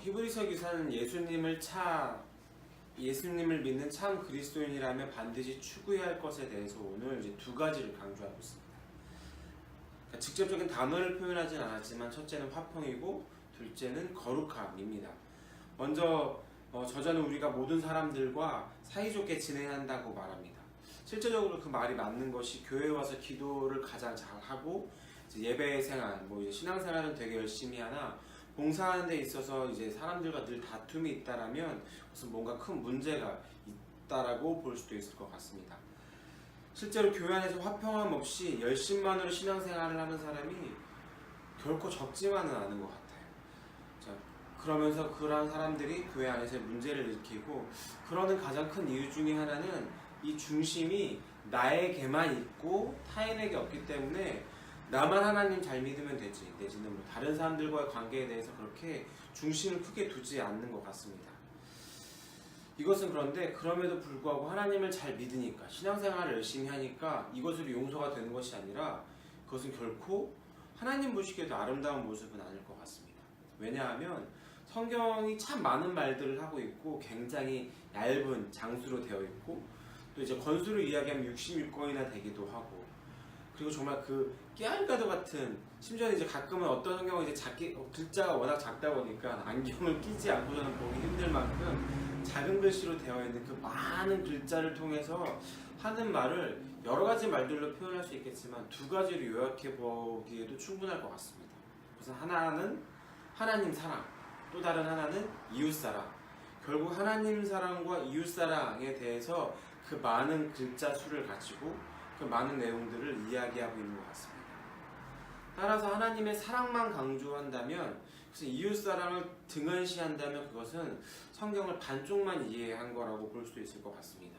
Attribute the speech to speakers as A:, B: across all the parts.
A: 히브리서 기사는 예수님을 믿는 참 그리스도인이라면 반드시 추구해야 할 것에 대해서 오늘 이제 두 가지를 강조하고 있습니다. 그러니까 직접적인 단어를 표현하진 않았지만 첫째는 화평이고 둘째는 거룩함입니다. 먼저 저자는 우리가 모든 사람들과 사이좋게 지내야 한다고 말합니다. 실제적으로 그 말이 맞는 것이 교회에 와서 기도를 가장 잘하고 예배 생활, 이제 신앙생활은 되게 열심히 하나 봉사하는 데 있어서 이제 사람들과 늘 다툼이 있다라면 무슨 뭔가 큰 문제가 있다라고 볼 수도 있을 것 같습니다. 실제로 교회 안에서 화평함 없이 열심만으로 신앙생활을 하는 사람이 결코 적지만은 않은 것 같아요. 그러면서 그러한 사람들이 교회 안에서 문제를 일으키고 그러는 가장 큰 이유 중에 하나는 이 중심이 나에게만 있고 타인에게 없기 때문에 나만 하나님 잘 믿으면 되지, 내지는 다른 사람들과의 관계에 대해서 그렇게 중심을 크게 두지 않는 것 같습니다. 이것은 그런데 그럼에도 불구하고 하나님을 잘 믿으니까 신앙생활을 열심히 하니까 이것으로 용서가 되는 것이 아니라 그것은 결코 하나님 보시기에도 아름다운 모습은 아닐 것 같습니다. 왜냐하면 성경이 참 많은 말들을 하고 있고 굉장히 얇은 장수로 되어 있고 또 이제 권수로 이야기하면 66권이나 되기도 하고 그리고 정말 그 깨알가도 같은 심지어 이제 가끔은 어떤 성경은 이제 글자가 워낙 작다 보니까 안경을 끼지 않고서는 보기 힘들 만큼 작은 글씨로 되어 있는 그 많은 글자를 통해서 하는 말을 여러 가지 말들로 표현할 수 있겠지만 두 가지로 요약해 보기에도 충분할 것 같습니다. 그래서 하나는 하나님 사랑, 또 다른 하나는 이웃사랑. 결국 하나님 사랑과 이웃사랑에 대해서 그 많은 글자 수를 가지고 그 많은 내용들을 이야기하고 있는 것 같습니다. 따라서 하나님의 사랑만 강조한다면, 그래서 이웃사랑을 등한시한다면 그것은 성경을 반쪽만 이해한 거라고 볼 수도 있을 것 같습니다.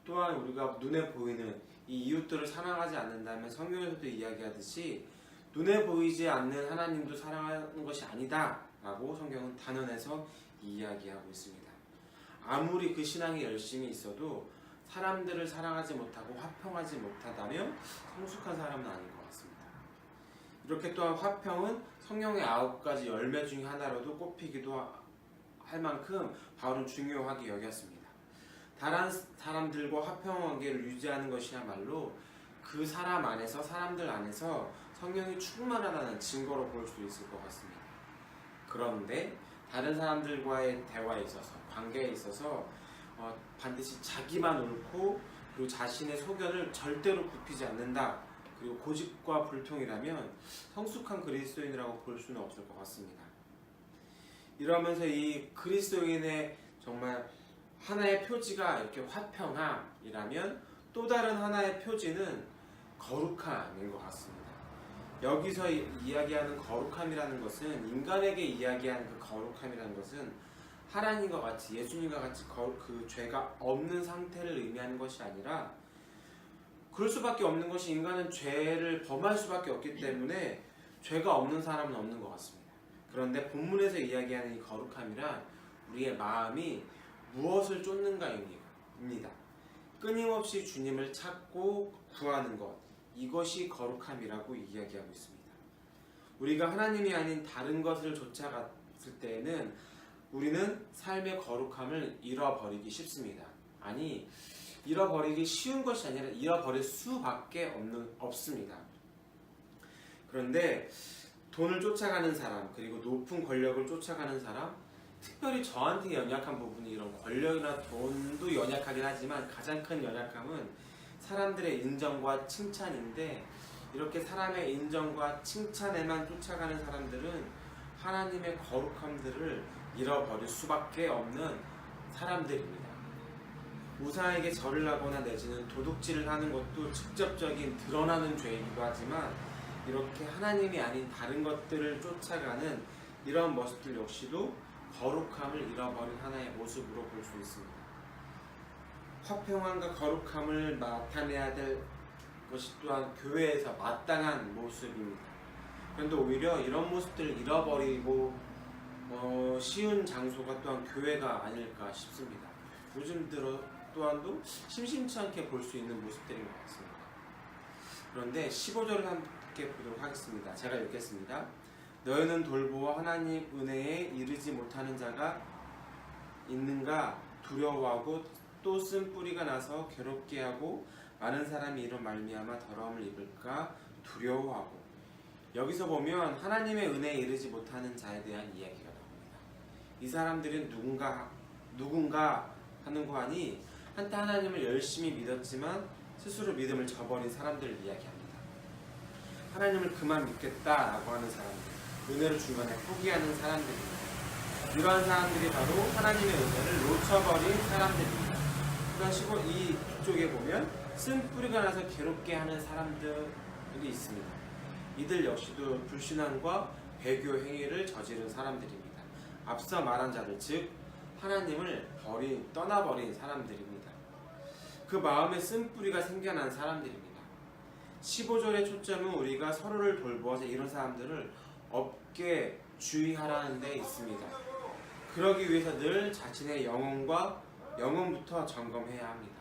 A: 또한 우리가 눈에 보이는 이 이웃들을 사랑하지 않는다면 성경에서도 이야기하듯이 눈에 보이지 않는 하나님도 사랑하는 것이 아니다 라고 성경은 단언해서 이야기하고 있습니다. 아무리 그 신앙이 열심히 있어도 사람들을 사랑하지 못하고 화평하지 못하다면 성숙한 사람은 아닌 것 같습니다. 이렇게 또한 화평은 성경의 9가지 열매 중에 하나로도 꼽히기도 할 만큼 바울은 중요하게 여겼습니다. 다른 사람들과 화평한 관계를 유지하는 것이야말로 그 사람 안에서, 사람들 안에서 성령이 충만하다는 증거로 볼 수 있을 것 같습니다. 그런데 다른 사람들과의 대화에 있어서, 관계에 있어서 반드시 자기만 옳고 그리고 자신의 소견을 절대로 굽히지 않는다. 그리고 고집과 불통이라면 성숙한 그리스도인이라고 볼 수는 없을 것 같습니다. 이러면서 이 그리스도인의 정말 하나의 표지가 이렇게 화평함이라면 또 다른 하나의 표지는 거룩함인 것 같습니다. 여기서 이야기하는 거룩함이라는 것은 인간에게 이야기하는 그 거룩함이라는 것은 하나님과 같이 예수님과 같이 그 죄가 없는 상태를 의미하는 것이 아니라 그럴 수밖에 없는 것이 인간은 죄를 범할 수밖에 없기 때문에 죄가 없는 사람은 없는 것 같습니다. 그런데 본문에서 이야기하는 이 거룩함이란 우리의 마음이 무엇을 쫓는가입니다. 끊임없이 주님을 찾고 구하는 것, 이것이 거룩함이라고 이야기하고 있습니다. 우리가 하나님이 아닌 다른 것을 쫓아갔을 때에는 우리는 삶의 거룩함을 잃어버리기 쉽습니다. 아니, 잃어버리기 쉬운 것이 아니라 잃어버릴 수밖에 없습니다. 그런데 돈을 쫓아가는 사람, 그리고 높은 권력을 쫓아가는 사람, 특별히 저한테 연약한 부분이 이런 권력이나 돈도 연약하긴 하지만 가장 큰 연약함은 사람들의 인정과 칭찬인데, 이렇게 사람의 인정과 칭찬에만 쫓아가는 사람들은 하나님의 거룩함들을 잃어버릴 수밖에 없는 사람들입니다. 우상에게 절을 하거나 내지는 도둑질을 하는 것도 직접적인 드러나는 죄이기도 하지만 이렇게 하나님이 아닌 다른 것들을 쫓아가는 이런 모습들 역시도 거룩함을 잃어버린 하나의 모습으로 볼 수 있습니다. 화평함과 거룩함을 나타내야 될 것이 또한 교회에서 마땅한 모습입니다. 그런데 오히려 이런 모습들을 잃어버리고 쉬운 장소가 또한 교회가 아닐까 싶습니다. 요즘 들어 또한도 심심치 않게 볼 수 있는 모습들인 것 같습니다. 그런데 15절을 함께 보도록 하겠습니다. 제가 읽겠습니다. 너희는 돌보아 하나님 은혜에 이르지 못하는 자가 있는가 두려워하고 또 쓴뿌리가 나서 괴롭게 하고 많은 사람이 이로 말미암아 더러움을 입을까 두려워하고. 여기서 보면 하나님의 은혜에 이르지 못하는 자에 대한 이야기가 나옵니다. 이 사람들은 누군가 하는 거 하니 한때 하나님을 열심히 믿었지만 스스로 믿음을 저버린 사람들을 이야기합니다. 하나님을 그만 믿겠다라고 하는 사람들, 은혜를 중간에 포기하는 사람들입니다. 이러한 사람들이 바로 하나님의 은혜를 놓쳐버린 사람들입니다. 그러니까 이쪽에 보면 쓴뿌리가 나서 괴롭게 하는 사람들이 있습니다. 이들 역시도 불신앙과 배교 행위를 저지른 사람들입니다. 앞서 말한 자들, 즉 하나님을 떠나버린 사람들입니다. 그 마음에 쓴뿌리가 생겨난 사람들입니다. 15절의 초점은 우리가 서로를 돌보아서 이런 사람들을 없게 주의하라는 데 있습니다. 그러기 위해서 늘 자신의 영혼부터 점검해야 합니다.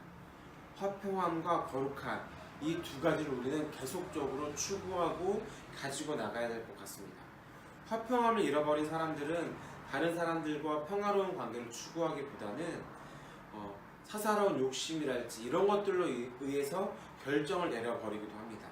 A: 화평함과 거룩함, 이 두 가지를 우리는 계속적으로 추구하고 가지고 나가야 될 것 같습니다. 화평함을 잃어버린 사람들은 다른 사람들과 평화로운 관계를 추구하기보다는 사사로운 욕심이랄지 이런 것들로 의해서 결정을 내려버리기도 합니다.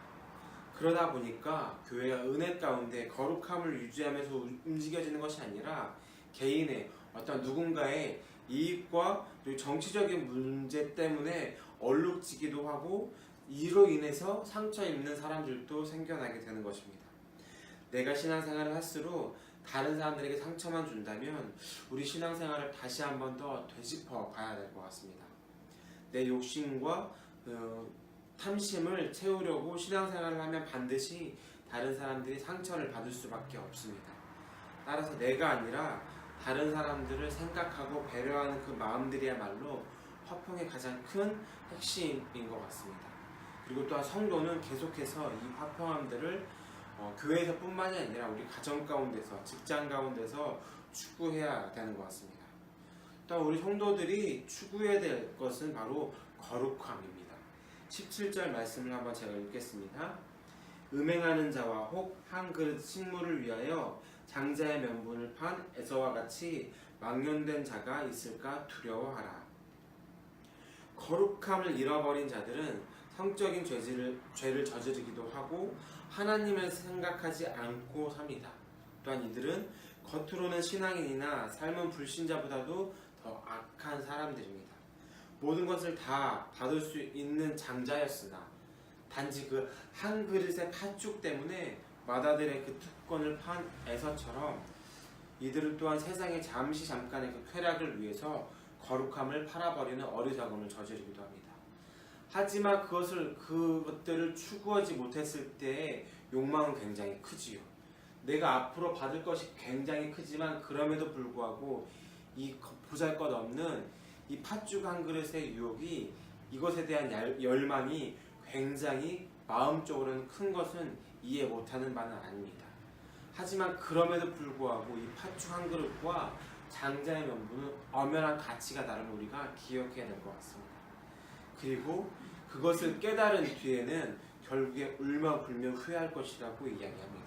A: 그러다 보니까 교회가 은혜 가운데 거룩함을 유지하면서 움직여지는 것이 아니라 개인의 어떤 누군가의 이익과 그리고 정치적인 문제 때문에 얼룩지기도 하고 이로 인해서 상처 입는 사람들도 생겨나게 되는 것입니다. 내가 신앙생활을 할수록 다른 사람들에게 상처만 준다면 우리 신앙생활을 다시 한 번 더 되짚어 봐야 될 것 같습니다. 내 욕심과 탐심을 채우려고 신앙생활을 하면 반드시 다른 사람들이 상처를 받을 수밖에 없습니다. 따라서 내가 아니라 다른 사람들을 생각하고 배려하는 그 마음들이야말로 화평의 가장 큰 핵심인 것 같습니다. 그리고 또한 성도는 계속해서 이 화평함들을 교회에서뿐만이 아니라 우리 가정 가운데서, 직장 가운데서 추구해야 되는 것 같습니다. 또한 우리 성도들이 추구해야 될 것은 바로 거룩함입니다. 17절 말씀을 한번 제가 읽겠습니다. 음행하는 자와 혹 한 그릇 식물을 위하여 장자의 명분을 판 에서와 같이 망령된 자가 있을까 두려워하라. 거룩함을 잃어버린 자들은 성적인 죄를 저지르기도 하고 하나님을 생각하지 않고 삽니다. 또한 이들은 겉으로는 신앙인이나 삶은 불신자보다도 더 악한 사람들입니다. 모든 것을 다 받을 수 있는 장자였으나 단지 그 한 그릇의 팥죽 때문에 마다들의 그 특권을 판 에서처럼 이들은 또한 세상의 잠깐의 그 쾌락을 위해서 거룩함을 팔아버리는 어리석음을 저지르기도 합니다. 하지만 그것들을 추구하지 못했을 때의 욕망은 굉장히 크지요. 내가 앞으로 받을 것이 굉장히 크지만 그럼에도 불구하고 이 보잘것없는 이 팥죽 한 그릇의 유혹이, 이것에 대한 열망이 굉장히 마음적으로는 큰 것은 이해 못하는 바는 아닙니다. 하지만 그럼에도 불구하고 이 팥죽 한 그릇과 장자의 명분은 엄연한 가치가 다른 우리가 기억해야 될 것 같습니다. 그리고 그것을 깨달은 뒤에는 결국에 울며불며 후회할 것이라고 이야기합니다.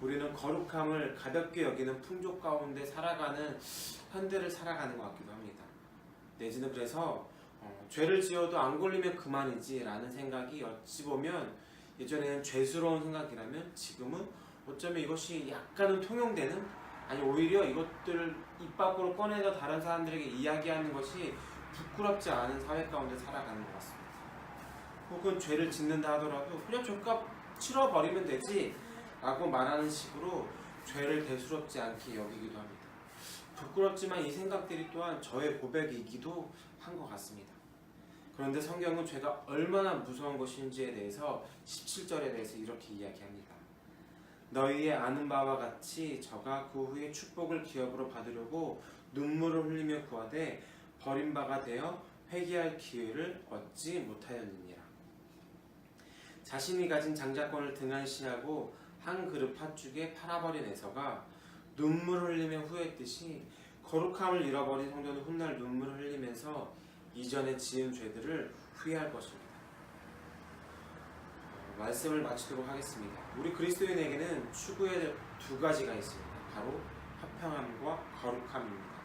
A: 우리는 거룩함을 가볍게 여기는 풍족 가운데 살아가는 현대를 살아가는 것 같기도 합니다. 내지는 그래서 죄를 지어도 안 걸리면 그만이지 라는 생각이 어찌 보면 예전에는 죄스러운 생각이라면 지금은 어쩌면 이것이 약간은 통용되는, 아니 오히려 이것들을 입 밖으로 꺼내서 다른 사람들에게 이야기하는 것이 부끄럽지 않은 사회 가운데 살아가는 것 같습니다. 혹은 죄를 짓는다 하더라도 그냥 죄값 치러버리면 되지 라고 말하는 식으로 죄를 대수롭지 않게 여기기도 합니다. 부끄럽지만 이 생각들이 또한 저의 고백이기도 한 것 같습니다. 그런데 성경은 죄가 얼마나 무서운 것인지에 대해서 17절에 대해서 이렇게 이야기합니다. 너희의 아는 바와 같이 저가 그 후에 축복을 기업으로 받으려고 눈물을 흘리며 구하되 버린 바가 되어 회개할 기회를 얻지 못하였느니라. 자신이 가진 장자권을 등한시하고 한 그릇 팥죽에 팔아버린 에서가 눈물을 흘리며 후회했듯이 거룩함을 잃어버린 성도는 훗날 눈물을 흘리면서 이전에 지은 죄들을 후회할 것입니다. 말씀을 마치도록 하겠습니다. 우리 그리스도인에게는 추구해야 될 두 가지가 있습니다. 바로 화평함과 거룩함입니다.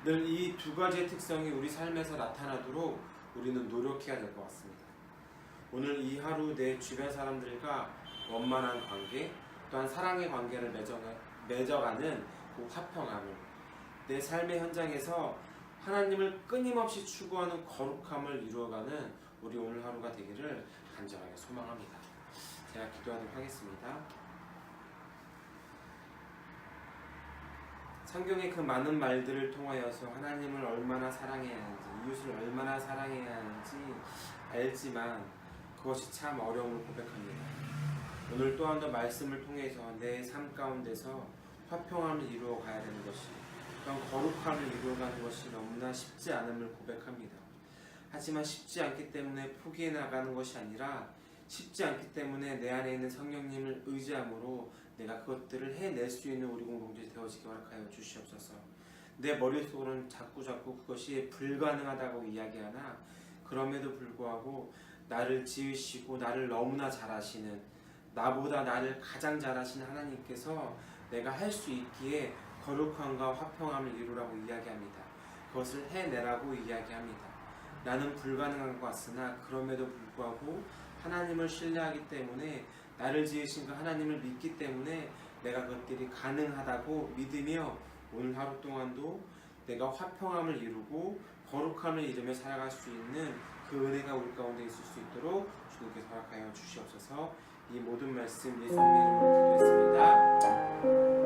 A: 늘 이 두 가지의 특성이 우리 삶에서 나타나도록 우리는 노력해야 될 것 같습니다. 오늘 이 하루 내 주변 사람들과 원만한 관계, 또한 사랑의 관계를 맺어가는 그 화평함을, 내 삶의 현장에서 하나님을 끊임없이 추구하는 거룩함을 이루어가는 우리 오늘 하루가 되기를 간절하게 소망합니다. 제가 기도하도록 하겠습니다. 성경의 그 많은 말들을 통하여서 하나님을 얼마나 사랑해야 하는지, 이웃을 얼마나 사랑해야 하는지 알지만 그것이 참 어려움을 고백합니다. 오늘 또한 더 말씀을 통해서 내 삶 가운데서 화평함을 이루어 가야 되는 것이, 그런 거룩함을 이루어가는 것이 너무나 쉽지 않음을 고백합니다. 하지만 쉽지 않기 때문에 포기해 나가는 것이 아니라, 쉽지 않기 때문에 내 안에 있는 성령님을 의지함으로 내가 그것들을 해낼 수 있는 우리 공동체 되어지기 허락하여 주시옵소서. 내 머릿속으로는 자꾸 그것이 불가능하다고 이야기하나, 그럼에도 불구하고 나를 지으시고 나를 너무나 잘 아시는, 나보다 나를 가장 잘 아시는 하나님께서 내가 할 수 있기에 거룩함과 화평함을 이루라고 이야기합니다. 그것을 해내라고 이야기합니다. 나는 불가능한 것 같으나 그럼에도 불구하고 하나님을 신뢰하기 때문에, 나를 지으신 그 하나님을 믿기 때문에 내가 그것들이 가능하다고 믿으며 오늘 하루 동안도 내가 화평함을 이루고 거룩함을 이루며 살아갈 수 있는 그 은혜가 우리 가운데 있을 수 있도록 주님께서 허락하여 주시옵소서. 이 모든 말씀 예수님의 이름으로 기도했습니다.